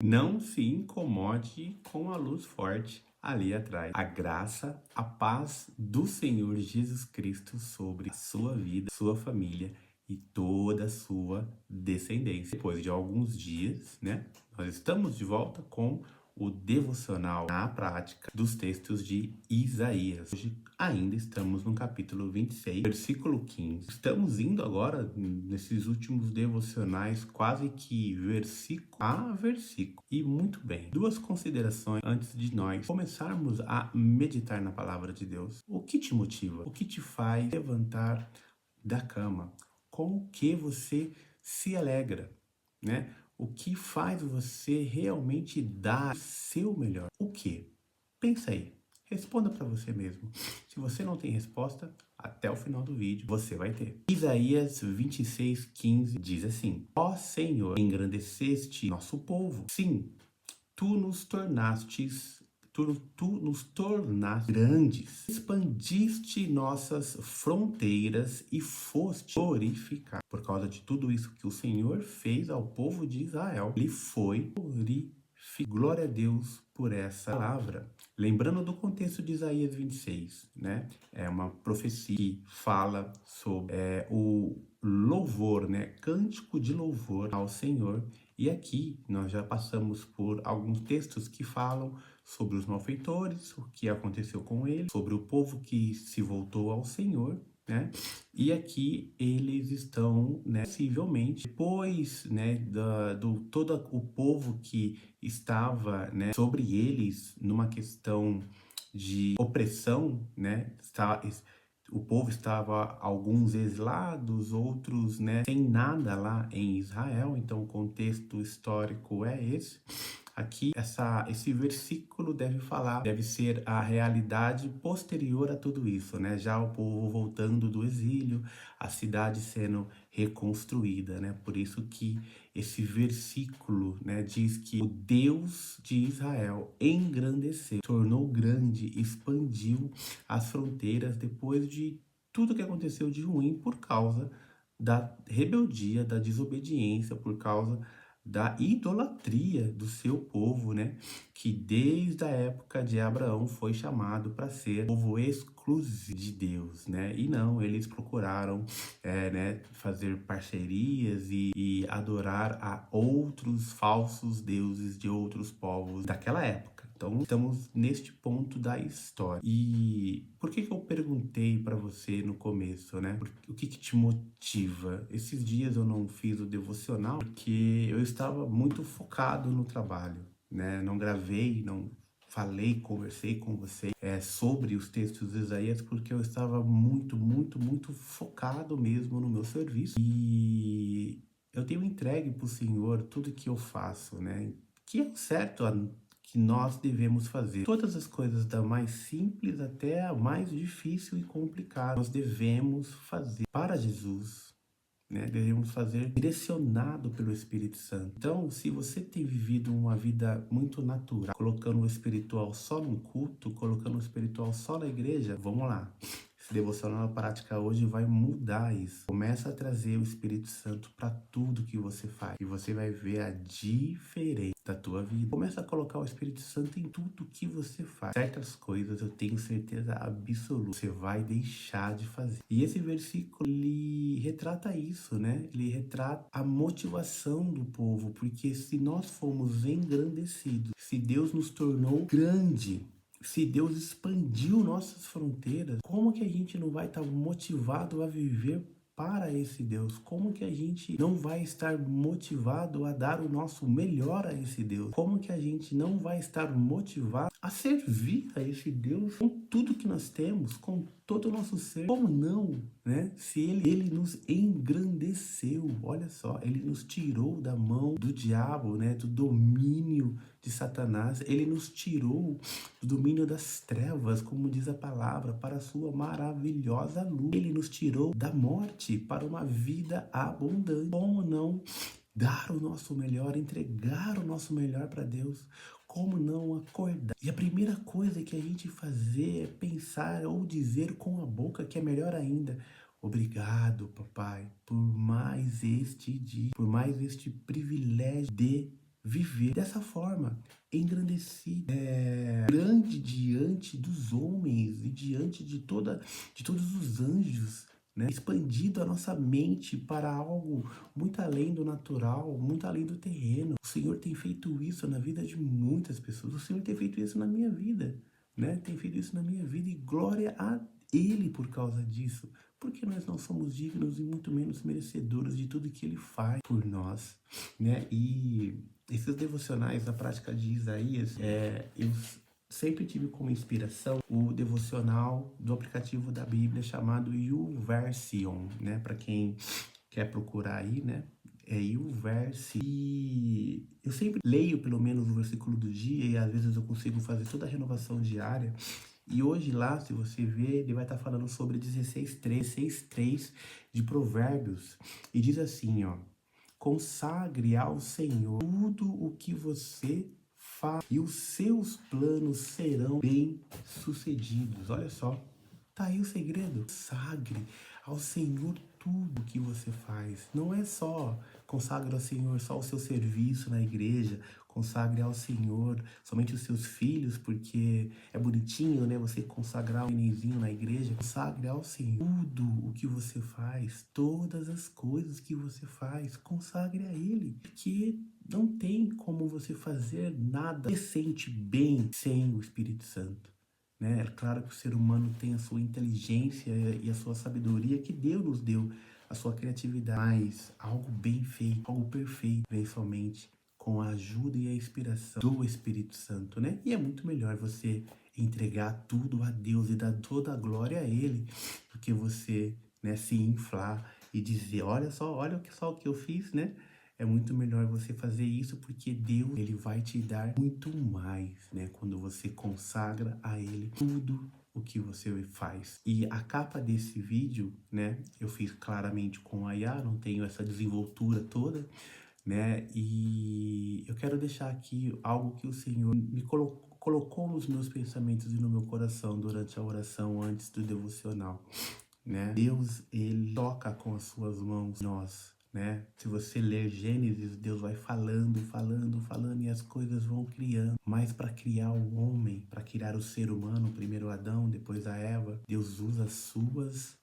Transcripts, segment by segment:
Não se incomode com a luz forte ali atrás. A graça, a paz do Senhor Jesus Cristo sobre a sua vida, sua família e toda a sua descendência. Depois de alguns dias, né, nós estamos de volta com o devocional na prática dos textos de Isaías. Hoje ainda estamos no capítulo 26, versículo 15. Estamos indo agora nesses últimos devocionais quase que versículo a versículo. E muito bem, duas considerações antes de nós começarmos a meditar na palavra de Deus. O que te motiva? O que te faz levantar da cama? Com o que você se alegra, né? O que faz você realmente dar o seu melhor? O que? Pensa aí. Responda para você mesmo. Se você não tem resposta, até o final do vídeo você vai ter. Isaías 26:15 diz assim: Ó Senhor, engrandeceste nosso povo. Sim, tu nos tornastes grandes, expandiste nossas fronteiras e foste glorificado. Por causa de tudo isso que o Senhor fez ao povo de Israel, ele foi glorificado. Glória a Deus por essa palavra. Lembrando do contexto de Isaías 26, né? É uma profecia que fala sobre o louvor, né? Cântico de louvor ao Senhor. E aqui nós já passamos por alguns textos que falam sobre os malfeitores, o que aconteceu com eles, sobre o povo que se voltou ao Senhor, né? E aqui eles estão, né, possivelmente, depois, né, do todo o povo que estava, né, sobre eles numa questão de opressão, né? O povo estava alguns exilados, outros, né, sem nada lá em Israel. Então o contexto histórico é esse. Aqui, esse versículo deve ser a realidade posterior a tudo isso, né? Já o povo voltando do exílio, a cidade sendo reconstruída, né? Por isso que esse versículo, né, diz que o Deus de Israel engrandeceu, tornou grande, expandiu as fronteiras depois de tudo que aconteceu de ruim por causa da rebeldia, da desobediência, por causa da idolatria do seu povo, né? Que desde a época de Abraão foi chamado para ser povo exclusivo de Deus, né? E não, eles procuraram, né, fazer parcerias e adorar a outros falsos deuses de outros povos daquela época. Então, estamos neste ponto da história. E por que eu perguntei para você no começo, né? O que te motiva? Esses dias eu não fiz o devocional porque eu estava muito focado no trabalho, né? Não gravei, não falei, conversei com você sobre os textos de Isaías porque eu estava muito focado mesmo no meu serviço. E eu tenho entregue para o Senhor tudo que eu faço, né? Que é o certo que nós devemos fazer. Todas as coisas, da mais simples até a mais difícil e complicada, nós devemos fazer para Jesus, né? Devemos fazer direcionado pelo Espírito Santo. Então, se você tem vivido uma vida muito natural, colocando o espiritual só no culto, colocando o espiritual só na igreja, vamos lá. Esse devocional na prática hoje vai mudar isso. Começa a trazer o Espírito Santo para tudo que você faz e você vai ver a diferença da tua vida. Começa a colocar o Espírito Santo em tudo que você faz. Certas coisas eu tenho certeza absoluta você vai deixar de fazer. E esse versículo, ele retrata isso, né? Ele retrata a motivação do povo, porque se nós fomos engrandecidos, se Deus nos tornou grande, se Deus expandiu nossas fronteiras, como que a gente não vai estar motivado a viver para esse Deus? Como que a gente não vai estar motivado a dar o nosso melhor a esse Deus? Como que a gente não vai estar motivado a servir a esse Deus com tudo que nós temos, com todo o nosso ser? Como não, né? Se ele nos engrandeceu, olha só, ele nos tirou da mão do diabo, né? Do domínio de Satanás, ele nos tirou do domínio das trevas, como diz a palavra, para a sua maravilhosa luz. Ele nos tirou da morte para uma vida abundante. Como não dar o nosso melhor, entregar o nosso melhor para Deus? Como não acordar? E a primeira coisa que a gente fazer é pensar ou dizer com a boca, que é melhor ainda: obrigado, papai, por mais este dia, por mais este privilégio de viver dessa forma, engrandecido, grande diante dos homens e diante de todos os anjos, né? Expandido a nossa mente para algo muito além do natural, muito além do terreno. O Senhor tem feito isso na vida de muitas pessoas. O Senhor tem feito isso na minha vida, né? Tem feito isso na minha vida e glória a Ele por causa disso. Porque nós não somos dignos e muito menos merecedores de tudo que Ele faz por nós, né? E esses devocionais na prática de Isaías, eu sempre tive como inspiração o devocional do aplicativo da Bíblia chamado YouVersion, né? Para quem quer procurar aí, né? É YouVersion. E eu sempre leio pelo menos o versículo do dia e às vezes eu consigo fazer toda a renovação diária. E hoje lá, se você ver, ele vai estar falando sobre 16:3 de Provérbios. E diz assim, ó: consagre ao Senhor tudo o que você faz e os seus planos serão bem-sucedidos. Olha só, tá aí o segredo. Consagre ao Senhor tudo o que você faz. Não é só consagre ao Senhor só o seu serviço na igreja, consagre ao Senhor somente os seus filhos, porque é bonitinho, né? Você consagrar um nenenzinho na igreja. Consagre ao Senhor tudo o que você faz, todas as coisas que você faz, consagre a Ele, porque não tem como você fazer nada decente, bem, sem o Espírito Santo, né? É claro que o ser humano tem a sua inteligência e a sua sabedoria que Deus nos deu, a sua criatividade, mas algo bem feito, algo perfeito, vem somente com a ajuda e a inspiração do Espírito Santo, né? E é muito melhor você entregar tudo a Deus e dar toda a glória a Ele, do que você, né, se inflar e dizer, olha só o que eu fiz, né? É muito melhor você fazer isso porque Deus, Ele vai te dar muito mais, né? Quando você consagra a Ele tudo o que você faz. E a capa desse vídeo, né? Eu fiz claramente com a IA, não tenho essa desenvoltura toda, né? E eu quero deixar aqui algo que o Senhor me colocou nos meus pensamentos e no meu coração durante a oração antes do devocional, né? Deus, ele toca com as suas mãos nós, né? Se você ler Gênesis, Deus vai falando, falando, falando e as coisas vão criando. Mas para criar o homem, para criar o ser humano, primeiro Adão, depois a Eva, Deus usa as suas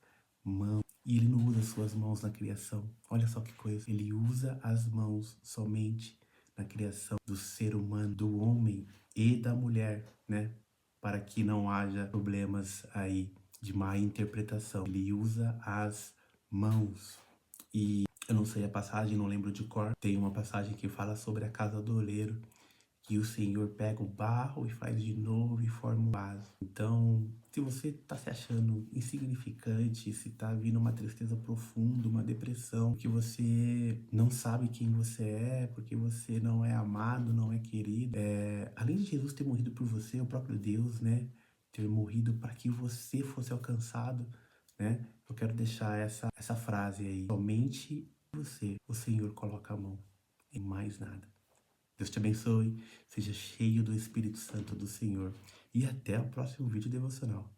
mãos. E ele não usa as suas mãos na criação. Olha só que coisa. Ele usa as mãos somente na criação do ser humano, do homem e da mulher, né? Para que não haja problemas aí de má interpretação. Ele usa as mãos. E eu não sei a passagem, não lembro de cor. Tem uma passagem que fala sobre a casa do oleiro, que o Senhor pega o barro e faz de novo e forma um vaso. Então, se você está se achando insignificante, se está vindo uma tristeza profunda, uma depressão, que você não sabe quem você é, porque você não é amado, não é querido, além de Jesus ter morrido por você, o próprio Deus, né, ter morrido para que você fosse alcançado, né, eu quero deixar essa frase aí: somente você, o Senhor coloca a mão, em mais nada. Deus te abençoe, seja cheio do Espírito Santo do Senhor e até o próximo vídeo devocional.